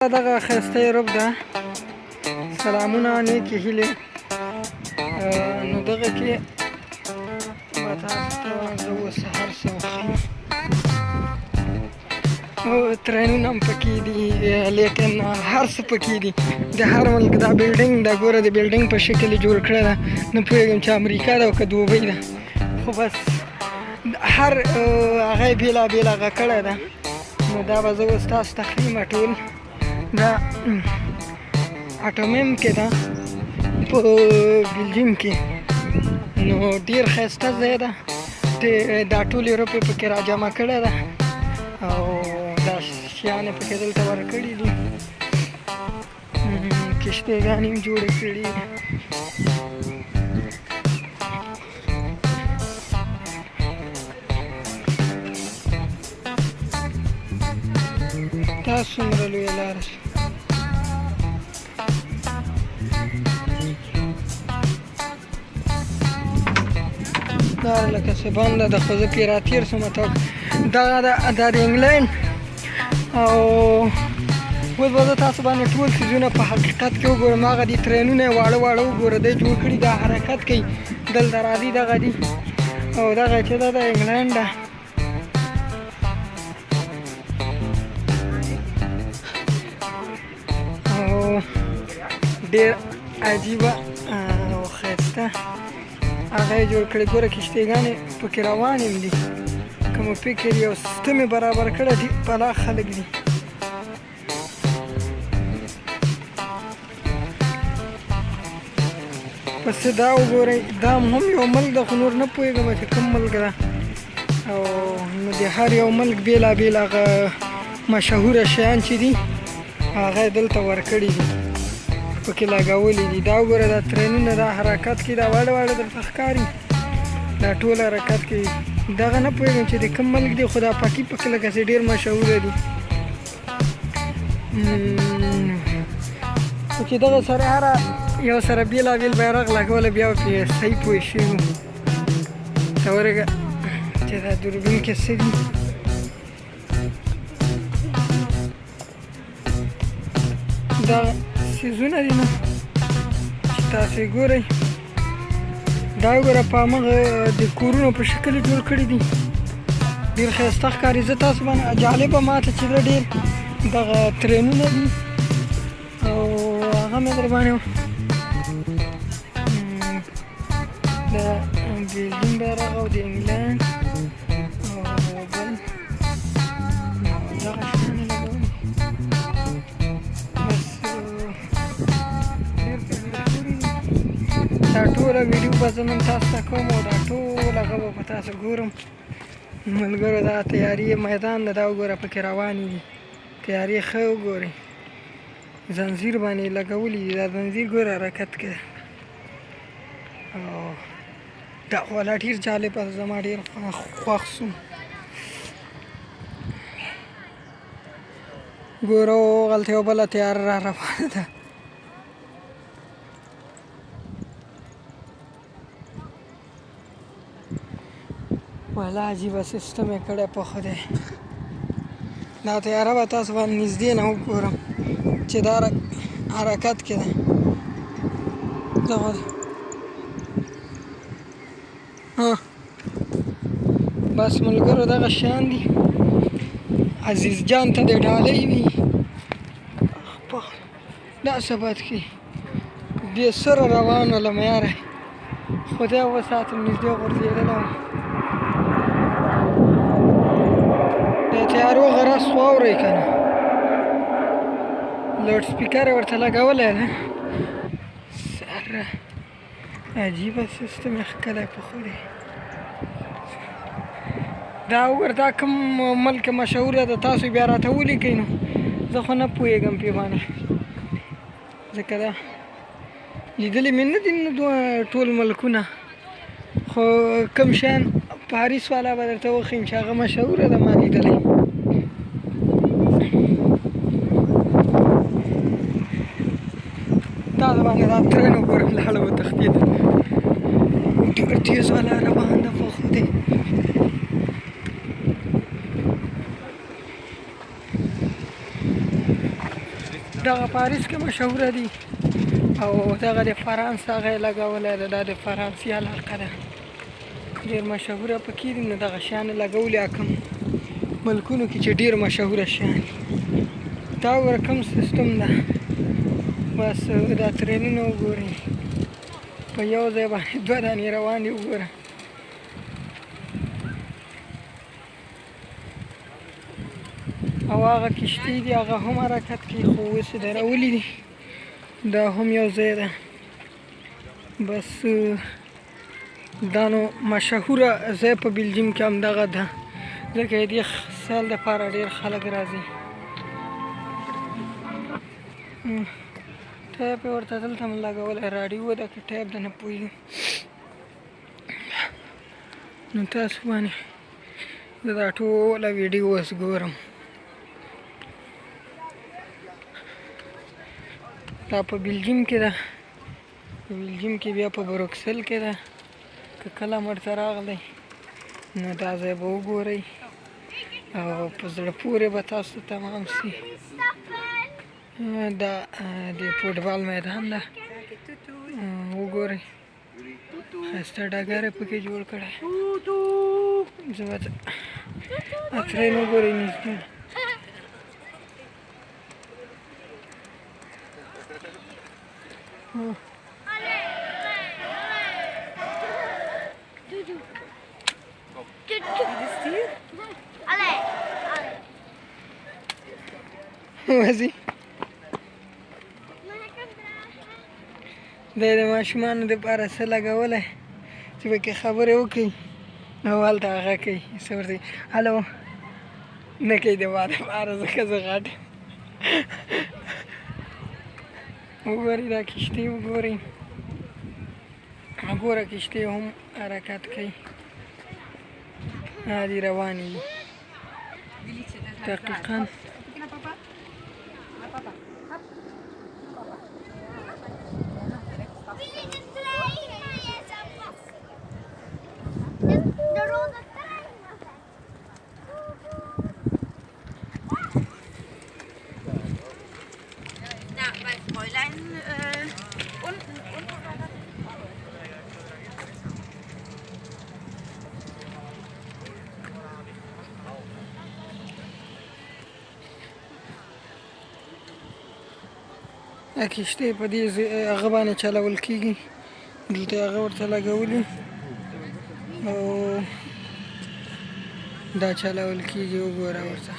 دغه ښایسته یورب ده. سلامونه نیکې هیلې. نو دغه کې به تاسو ته زه اوس هر څه وښیم. ترینونه هم پکې دي، لیکن هر څه پکې دي. د هر ملک دا بلډینګ ده، ګوره د بلډینګ په شکل یې جوړ کړې ده. نه پوهېږم چې امریکا ده او که دوبۍ ده، خو بس هر هغه یې بېله بېله هغه کړی ده. نو دا به زه اوس تاسو ته ښیم. ټول دا اټومیم کې ده په بلجیم کې. نو ډېر ښایسته ځای ده. دا ټول یورپ یې پکې راجمع کړی ده او دا شیان یې پکې دلته ورکړي دي. کښتیګانې هم جوړې کړي دي. دا څومره لویه لاره شوه. دا لکه څه بنده ده، خو زه پرې راتېر شوم. دغه دا د انګلینډ او اوس به زه تاسو باندې ټول څیزونه په حقیقت کې وګورم. هغه دي ترینونه یې واړه واړه وګوره، دی جوړ کړي، دا حرکت کوي، دلته راځي، دغه دي. او دغه چې ده د انګلینډ ده. ډېر عجیبه او ښایسته هغه یې جوړ کړی. ګوره کښتیګانې پکې روانې هم دي. که مو فکر یو سیستم یې برابر کړی دی، بلا خلک دي. پس دا وګورئ، دا هم یو ملک ده، خو نور نه پوهېږم چې کوم ملک ده. او نو د هر یو ملک بېلا بېل هغه مشهوره شیان چې دي هغه یې دلته ورکړي دي، پکې لګولي دي. دا وګوره دا ترینونه، دا حرکت کوي، دا واړه واړه درته ښکاري، دا ټول حرکت کوي. دغه نه پوهېږم چې د کوم ملک دی، خو دا پکې لکه چې ډېر مشهوره دي. خو چې دغه سره هره یو سره بېلا بېل بیرغ لګولی، بیا به پرې صحیح پوه شوي. ته ورږه چې دا دوربین کې څه دي. دا څیزونه دي نه چې تاسو یې ګورئ. دا وګوره په همغه د کورونو په شکل یې جوړ کړي دي. ډېر ښایسته ښکاري. زه تاسو باندې جالبه ماته چې ده ډېر دغه ترینونه دي او هغه مې در باندې د بلجیم بیرغ او د انګلینډ او بل دغه شیان یې لګولي. بس ډېر دا ټوله ویډیو به زه نن تاسو ته کوم او دا ټول هغه به په تاسو ګورم. ملګرو دا تیاري میدان ده، دا وګوره پکې روانې دي تیارې. ښه وګورئ، زنځیر باندې یې لګولي دي. دا زنځیر ګوره حرکت کوي. او دا والا ډېر جالبه ده، زما ډېر خوښ شوم. ګوره هغلته یو بله تیاره را روانه ده. والا عجیبه سیستم یې کړی په خدای. دا تیاره به تاسو باندې نږدې نه وګورم چې دا حرکت کې ده. دغه بس ملګرو دغه شیان دي. عزیز جان ته د ډالۍ وي، دا ثبت کړي. دې سره روان ولم یاره، خدای وساتم، نږدې غورځېدلی وم. د تیارو غرض خو اورئ که نه، لوډ سپیکر یې ورته لګولی ده. سره عجیبه سیستم یې ښکلی په خدای. دا وګوره دا کوم ملک مشهوره ده، تاسو بیا راته ولیکئ. نو زه خو نه پوهېږم پرې باندې، ځکه دا لیدلي مې نه دي ټول ملکونه. خو کوم شیان پاریس والا به درته وښیم چې هغه مشهوره ده، ما لیدلی. دا باندې دا ترین وګوره لاړه وتښتېده. ډېر تېز والا روان ده په خدای. دغه پاریس کې مشهوره دي او دغه د فرانس هغه یې لګولی ده دا د فرانسې علاقه ده ډېر مشهوره پکې دي نو دغه شیان یې لګولي کوم ملکونو کې چې ډېر مشهوره شیان دا وګوره کوم سیستم ده بس دا ترینونه وګورئ په یو ځای باندې دوه دانې روان دي وګوره او هغه کشتۍ دي هغه هم حرکت کوي خو اوس یې درولي دي دا هم یو ځای ده بس دا نو مشهوره ځای په بلجیم کې همدغه ده ځکه د دې سیل دپاره ډېر خلک راځي ټیپ یې ورته دلته هم لګولی راډیو ده که ټیپ ده نه پوهېږم نو تاسو باندې زه دا ټوله ویډیو اوس ګورم دا په بلجیم کې ده په بلجیم کې بیا په بروکسل کې ده که کله هم ورته راغلی نو دا ځای به وګورئ او په زړه پورې به تاسو تمام سي دا د فوټبال میدان ده وګورئ ښایسته ډګر یې پکې جوړ کړی زه به اترین وګورئ نږدې وځي دا د ماشومانو دپاره څه لګولی چې پکې خبرې وکړي او هلته هغه کوي څه ورته هلو نه کوي د ما دپاره ځکه زه غټ یم وګورئ دا کشتۍ وګورئ ګوره کشتۍ هم حرکت کوي دي روانې دي دقیقا کشتۍ په دې هغه باندې چلول کېږي دلته هغه ورته لګولي او دا چلول کېږي وګوره ورته